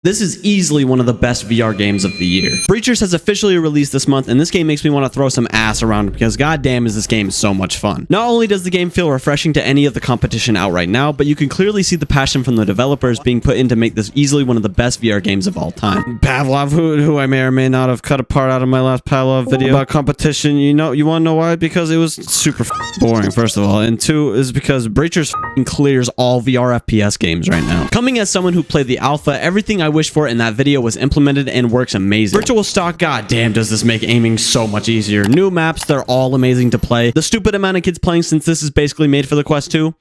This is easily one of the best VR games of the year. Breachers has officially released this month, and this game makes me want to throw some ass around because goddamn is this game so much fun. Not only does the game feel refreshing to any of the competition out right now, but you can clearly see the passion from the developers being put in to make this easily one of the best VR games of all time. Pavlov, who I may or may not have cut apart out of my last Pavlov video about competition, you want to know why? Because it was super boring, first of all, and two is because Breachers clears all VR FPS games right now. Coming as someone who played the alpha, everything I wished for in that video was implemented and works amazing. Virtual stock, goddamn does this make aiming so much easier. New maps, they're all amazing to play. The stupid amount of kids playing since this is basically made for the Quest 2.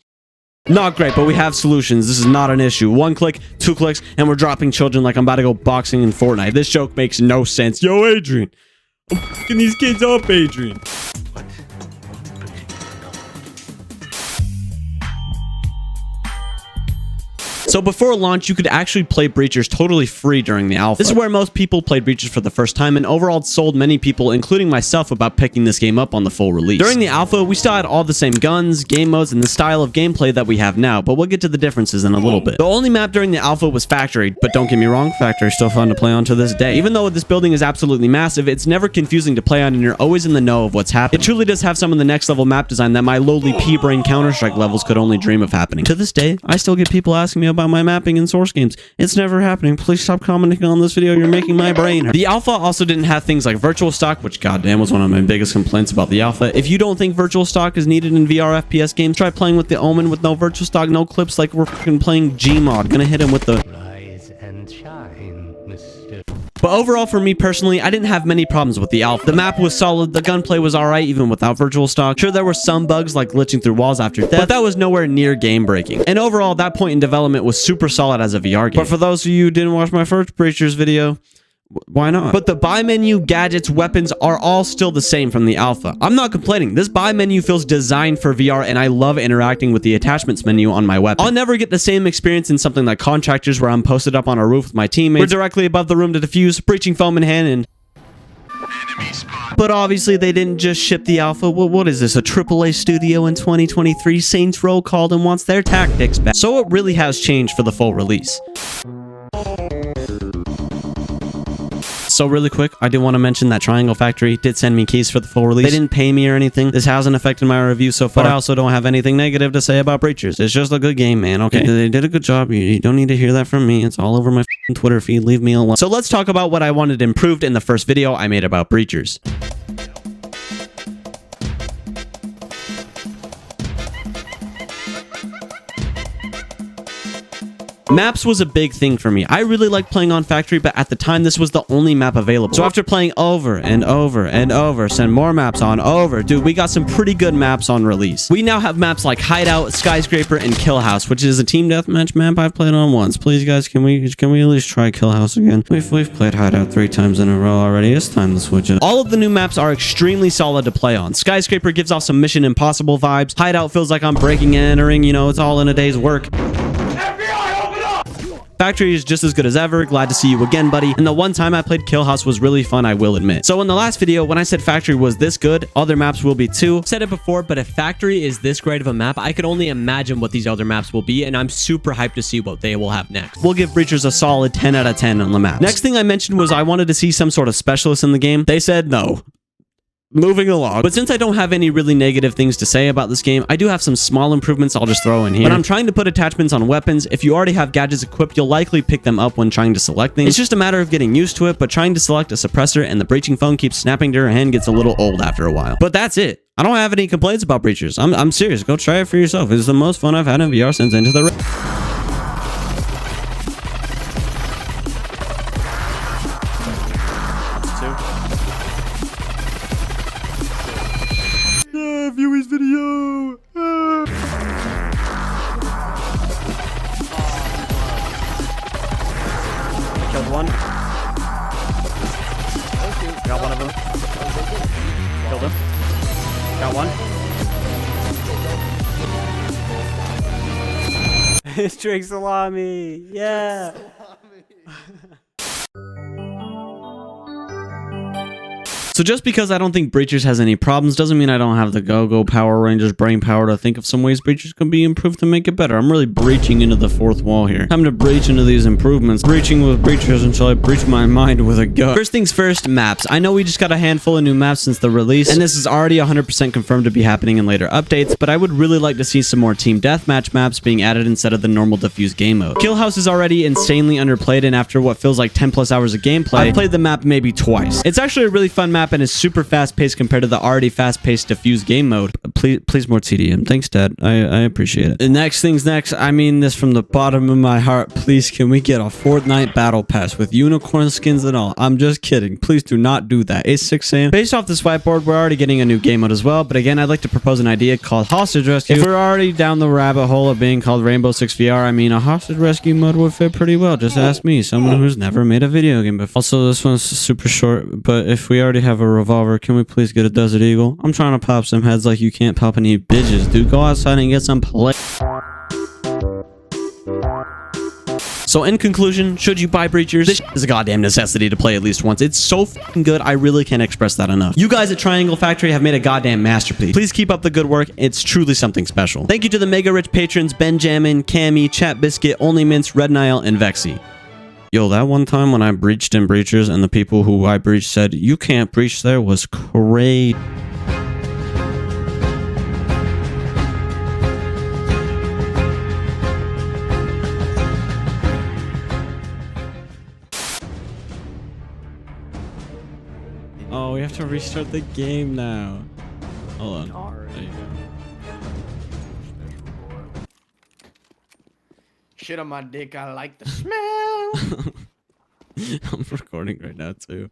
Not great, but we have solutions. This is not an issue. 1 click, 2 clicks, and we're dropping children like I'm about to go boxing in Fortnite. This joke makes no sense. Yo, Adrian. I'm fucking these kids up, Adrian. So before launch, you could actually play Breachers totally free during the alpha. This is where most people played Breachers for the first time, and overall it sold many people, including myself, about picking this game up on the full release. During the alpha, we still had all the same guns, game modes, and the style of gameplay that we have now, but we'll get to the differences in a little bit. The only map during the alpha was Factory, but don't get me wrong, Factory is still fun to play on to this day. Even though this building is absolutely massive, it's never confusing to play on, and you're always in the know of what's happening. It truly does have some of the next level map design that my lowly pea-brain Counter-Strike levels could only dream of happening. To this day, I still get people asking me about my mapping in Source games. It's never happening. Please stop commenting on this video. You're making my brain hurt. The alpha also didn't have things like virtual stock, which goddamn was one of my biggest complaints about the alpha. If you don't think virtual stock is needed in VR FPS games, try playing with the Omen with no virtual stock, no clips, like we're fucking playing Gmod. Gonna hit him with the rise and shine, Mr. But overall, for me personally, I didn't have many problems with the alpha. The map was solid, the gunplay was alright even without virtual stock. Sure, there were some bugs like glitching through walls after death, but that was nowhere near game breaking. And overall, that point in development was super solid as a VR game. But for those of you who didn't watch my first Breachers video, why not? But the buy menu, gadgets, weapons are all still the same from the alpha. I'm not complaining. This buy menu feels designed for VR, and I love interacting with the attachments menu on my weapon. I'll never get the same experience in something like Contractors, where I'm posted up on a roof with my teammates. We're directly above the room to defuse, breaching foam in hand, and but obviously they didn't just ship the alpha. Well, what is this, a AAA studio in 2023? Saints Row called and wants their tactics back. So it really has changed for the full release. So really quick, I do want to mention that Triangle Factory did send me keys for the full release. They didn't pay me or anything. This hasn't affected my review so far. But I also don't have anything negative to say about Breachers. It's just a good game, man, okay? They did a good job. You don't need to hear that from me. It's all over my Twitter feed. Leave me alone. So let's talk about what I wanted improved in the first video I made about Breachers. Maps was a big thing for me. I really liked playing on Factory, but at the time, this was the only map available. So after playing over and over and over, send more maps on over, dude, we got some pretty good maps on release. We now have maps like Hideout, Skyscraper, and Kill House, which is a team deathmatch map I've played on once. Please, guys, can we at least try Kill House again? We've played Hideout 3 times in a row already. It's time to switch it. All of the new maps are extremely solid to play on. Skyscraper gives off some Mission Impossible vibes. Hideout feels like I'm breaking and entering, you know, it's all in a day's work. Factory is just as good as ever. Glad to see you again, buddy. And the one time I played Kill House was really fun, I will admit. So in the last video, when I said Factory was this good, other maps will be too. I've said it before, but if Factory is this great of a map, I could only imagine what these other maps will be, and I'm super hyped to see what they will have next. We'll give Breachers a solid 10 out of 10 on the map. Next thing I mentioned was I wanted to see some sort of specialist in the game. They said no. Moving along. But since I don't have any really negative things to say about this game, I do have some small improvements I'll just throw in here. But I'm trying to put attachments on weapons. If you already have gadgets equipped, you'll likely pick them up when trying to select things. It's just a matter of getting used to it, but trying to select a suppressor and the breaching foam keeps snapping to your hand gets a little old after a while. But that's it. I don't have any complaints about Breachers. I'm serious. Go try it for yourself. It's the most fun I've had in VR since Into the Viewie's video. Killed one. Got one of them. Killed him. Got one. String salami. Yeah. So just because I don't think Breachers has any problems doesn't mean I don't have the go-go Power Rangers brain power to think of some ways Breachers can be improved to make it better. I'm really breaching into the fourth wall here. Time to breach into these improvements. Breaching with Breachers until I breach my mind with a gun. First things first, maps. I know we just got a handful of new maps since the release, and this is already 100% confirmed to be happening in later updates, but I would really like to see some more team deathmatch maps being added instead of the normal diffuse game mode. Kill House is already insanely underplayed, and after what feels like 10 plus hours of gameplay, I've played the map maybe twice. It's actually a really fun map and is super fast-paced compared to the already fast-paced diffuse game mode. Please more TDM. Thanks, Dad. I appreciate it. And next things next, I mean this from the bottom of my heart. Please, can we get a Fortnite battle pass with unicorn skins and all? I'm just kidding. Please do not do that. It's 6 a.m. Based off this whiteboard, we're already getting a new game mode as well, but again, I'd like to propose an idea called Hostage Rescue. If we're already down the rabbit hole of being called Rainbow Six VR, I mean, a Hostage Rescue mode would fit pretty well. Just ask me, someone who's never made a video game before. Also, this one's super short, but if we already have a revolver, can we please get a Desert Eagle? I'm trying to pop some heads like you can't pop any bitches, dude. Go outside and get some play. So in conclusion, should you buy Breachers? This is a goddamn necessity to play at least once. It's so fucking good, I really can't express that enough. You guys at Triangle Factory have made a goddamn masterpiece. Please keep up the good work. It's truly something special. Thank you to the mega rich patrons Benjamin, Cammy, Chat Biscuit, Only Mints, Red Nile, and Vexy. Yo, that one time when I breached in Breachers and the people who I breached said, "You can't breach there," was crazy. Oh, we have to restart the game now. Hold on. There you go. Shit on my dick, I like the smell. I'm recording right now too.